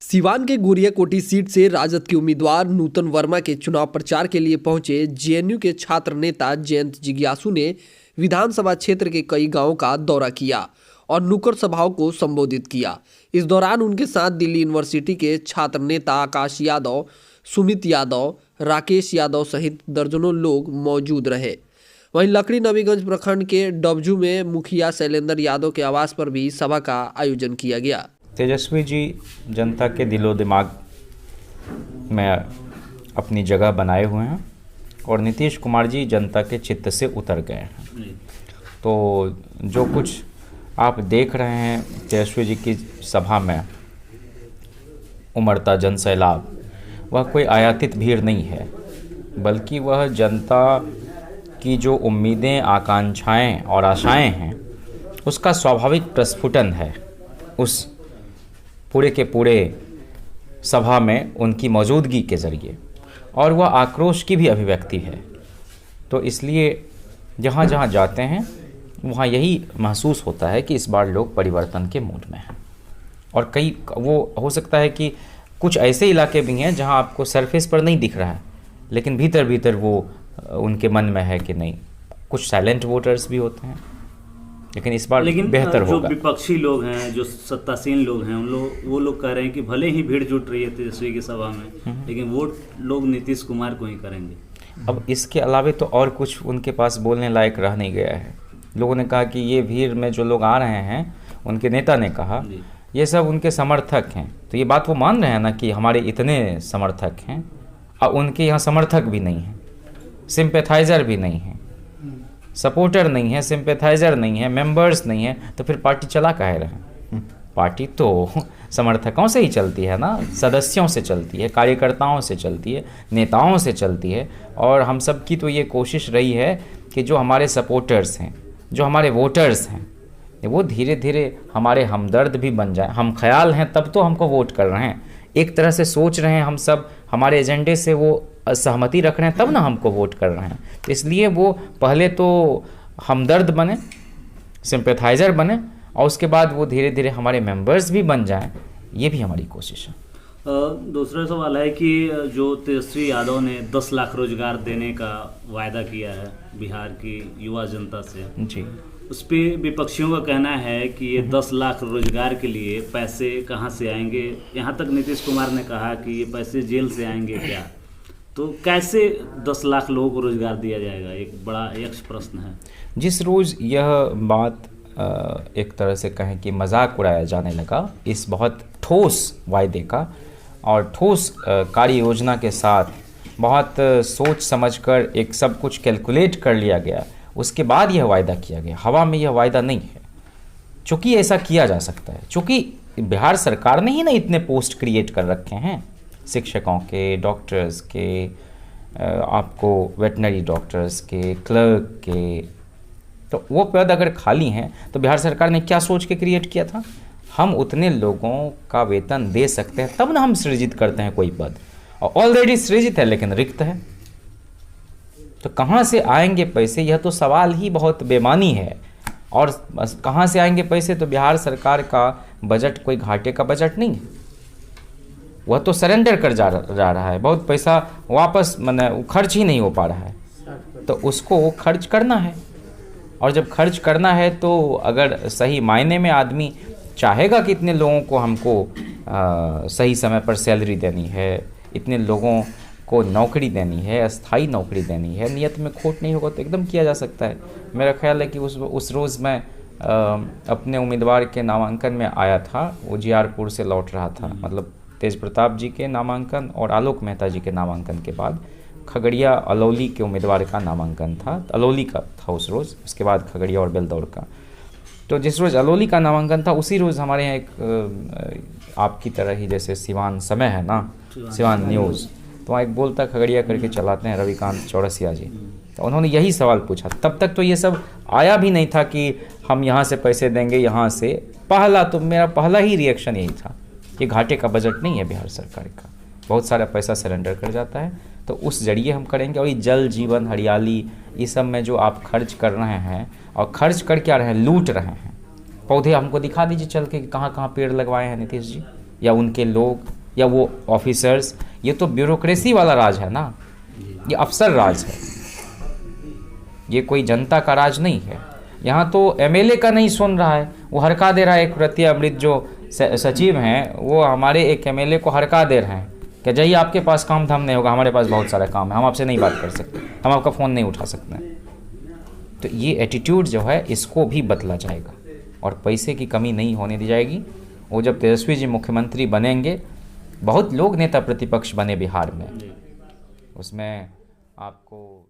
सीवान के गोरियाकोटी सीट से राजद के उम्मीदवार नूतन वर्मा के चुनाव प्रचार के लिए पहुंचे जेएनयू के छात्र नेता जयंत जिज्ञासु ने विधानसभा क्षेत्र के कई गांवों का दौरा किया और नुक्कड़ सभाओं को संबोधित किया। इस दौरान उनके साथ दिल्ली यूनिवर्सिटी के छात्र नेता आकाश यादव, सुमित यादव, राकेश यादव सहित दर्जनों लोग मौजूद रहे। वहीं लकड़ी नबीगंज प्रखंड के डबजू में मुखिया शैलेंद्र यादव के आवास पर भी सभा का आयोजन किया गया। तेजस्वी जी जनता के दिलो दिमाग में अपनी जगह बनाए हुए हैं और नीतीश कुमार जी जनता के चित्त से उतर गए हैं। तो जो कुछ आप देख रहे हैं तेजस्वी जी की सभा में उमड़ता जन सैलाब, वह कोई आयातित भीड़ नहीं है, बल्कि वह जनता की जो उम्मीदें, आकांक्षाएं और आशाएं हैं उसका स्वाभाविक प्रस्फुटन है उस पूरे के पूरे सभा में उनकी मौजूदगी के ज़रिए, और वह आक्रोश की भी अभिव्यक्ति है। तो इसलिए जहाँ जहाँ जाते हैं वहाँ यही महसूस होता है कि इस बार लोग परिवर्तन के मूड में हैं। और कई वो हो सकता है कि कुछ ऐसे इलाके भी हैं जहाँ आपको सरफेस पर नहीं दिख रहा है, लेकिन भीतर भीतर वो उनके मन में है कि नहीं। कुछ साइलेंट वोटर्स भी होते हैं, लेकिन इस बार बेहतर होगा। जो विपक्षी लोग हैं, जो सत्तासीन लोग हैं, वो लोग कह रहे हैं कि भले ही भीड़ जुट रही है तेजस्वी की सभा में, लेकिन वोट लोग नीतीश कुमार को ही करेंगे। अब इसके अलावे तो और कुछ उनके पास बोलने लायक रह नहीं गया है। लोगों ने कहा कि ये भीड़ में जो लोग आ रहे हैं, उनके नेता ने कहा ये सब उनके समर्थक हैं। तो ये बात वो मान रहे हैं ना कि हमारे इतने समर्थक हैं, और उनके यहाँ समर्थक भी नहीं हैं, सिंपैथाइज़र भी नहीं हैं, सपोर्टर नहीं है, सिंपैथाइज़र नहीं है, मेंबर्स नहीं है, तो फिर पार्टी चला काहे रहे? पार्टी तो समर्थकों से ही चलती है ना, सदस्यों से चलती है, कार्यकर्ताओं से चलती है, नेताओं से चलती है। और हम सब की तो ये कोशिश रही है कि जो हमारे सपोर्टर्स हैं, जो हमारे वोटर्स हैं, वो धीरे धीरे हमारे हमदर्द भी बन जाए। हम ख्याल हैं तब तो हमको वोट कर रहे हैं, एक तरह से सोच रहे हैं हम सब, हमारे एजेंडे से वो असहमति रख रहे हैं, तब ना हमको वोट कर रहे हैं। तो इसलिए वो पहले तो हमदर्द बने, सिंपैथाइज़र बने, और उसके बाद वो धीरे धीरे हमारे मेंबर्स भी बन जाएं। ये भी हमारी कोशिश है। दूसरा सवाल है कि जो तेजस्वी यादव ने 10 लाख रोजगार देने का वायदा किया है बिहार की युवा जनता से जी, उस पर विपक्षियों का कहना है कि ये 10 लाख रोजगार के लिए पैसे कहाँ से आएंगे। यहाँ तक नीतीश कुमार ने कहा कि ये पैसे जेल से आएंगे क्या। तो कैसे 10 लाख लोगों को रोजगार दिया जाएगा, एक बड़ा यक्ष प्रश्न है। जिस रोज़ यह बात एक तरह से कहें कि मजाक उड़ाया जाने लगा इस बहुत ठोस वायदे का, और ठोस कार्य योजना के साथ बहुत सोच समझकर एक सब कुछ कैलकुलेट कर लिया गया, उसके बाद यह वायदा किया गया। हवा में यह वायदा नहीं है, चूँकि ऐसा किया जा सकता है, चूँकि बिहार सरकार ने ही ना इतने पोस्ट क्रिएट कर रखे हैं, शिक्षकों के, डॉक्टर्स के, आपको वेटनरी डॉक्टर्स के, क्लर्क के। तो वो पद अगर खाली हैं तो बिहार सरकार ने क्या सोच के क्रिएट किया था? हम उतने लोगों का वेतन दे सकते हैं तब ना हम सृजित करते हैं कोई पद, और ऑलरेडी सृजित है लेकिन रिक्त है। तो कहाँ से आएंगे पैसे, यह तो सवाल ही बहुत बेमानी है। और कहाँ से आएंगे पैसे, तो बिहार सरकार का बजट कोई घाटे का बजट नहीं है, वह तो सरेंडर कर जा रहा है। बहुत पैसा वापस माने खर्च ही नहीं हो पा रहा है, तो उसको खर्च करना है। और जब खर्च करना है तो अगर सही मायने में आदमी चाहेगा कि इतने लोगों को हमको सही समय पर सैलरी देनी है, इतने लोगों को नौकरी देनी है, अस्थाई नौकरी देनी है, नियत में खोट नहीं होगा तो एकदम किया जा सकता है। मेरा ख्याल है कि उस रोज़ मैं अपने उम्मीदवार के नामांकन में आया था, उजियारपुर से लौट रहा था, मतलब तेज प्रताप जी के नामांकन और आलोक मेहता जी के नामांकन के बाद खगड़िया अलौली के उम्मीदवार का नामांकन था। अलौली का था उस रोज़, उसके बाद खगड़िया और बेलदौर का। तो जिस रोज़ अलौली का नामांकन था उसी रोज़ हमारे यहाँ एक आपकी तरह ही जैसे सिवान समय है ना, सिवान न्यूज़, तो वहाँ एक बोलता खगड़िया करके चलाते हैं रविकांत चौरसिया जी। तो उन्होंने यही सवाल पूछा। तब तक तो ये सब आया भी नहीं था कि हम यहाँ से पैसे देंगे, यहाँ से। मेरा पहला ही रिएक्शन यही था, ये घाटे का बजट नहीं है बिहार सरकार का, बहुत सारा पैसा सरेंडर कर जाता है, तो उस जरिए हम करेंगे। और ये जल जीवन, हरियाली, ये सब में जो आप खर्च कर रहे हैं, और खर्च कर क्या रहे हैं, लूट रहे हैं। पौधे हमको दिखा दीजिए चल के कहाँ कहाँ पेड़ लगवाए हैं नीतीश जी या उनके लोग। या वो ऑफिसर्स, ये तो ब्यूरोक्रेसी वाला राज है ना, ये अफसर राज है, ये कोई जनता का राज नहीं है। यहाँ तो एमएलए का नहीं सुन रहा है, वो हरका दे रहा है। एक रतिया अमृत जो सचिव हैं वो हमारे एक एमएलए को हरका दे रहे हैं कि जाइए आपके पास काम धाम नहीं होगा, हमारे पास बहुत सारा काम है, हम आपसे नहीं बात कर सकते, हम आपका फ़ोन नहीं उठा सकते। तो ये एटीट्यूड जो है इसको भी बदला जाएगा और पैसे की कमी नहीं होने दी जाएगी। वो जब तेजस्वी जी मुख्यमंत्री बनेंगे, बहुत लोग नेता प्रतिपक्ष बने बिहार में, उसमें आपको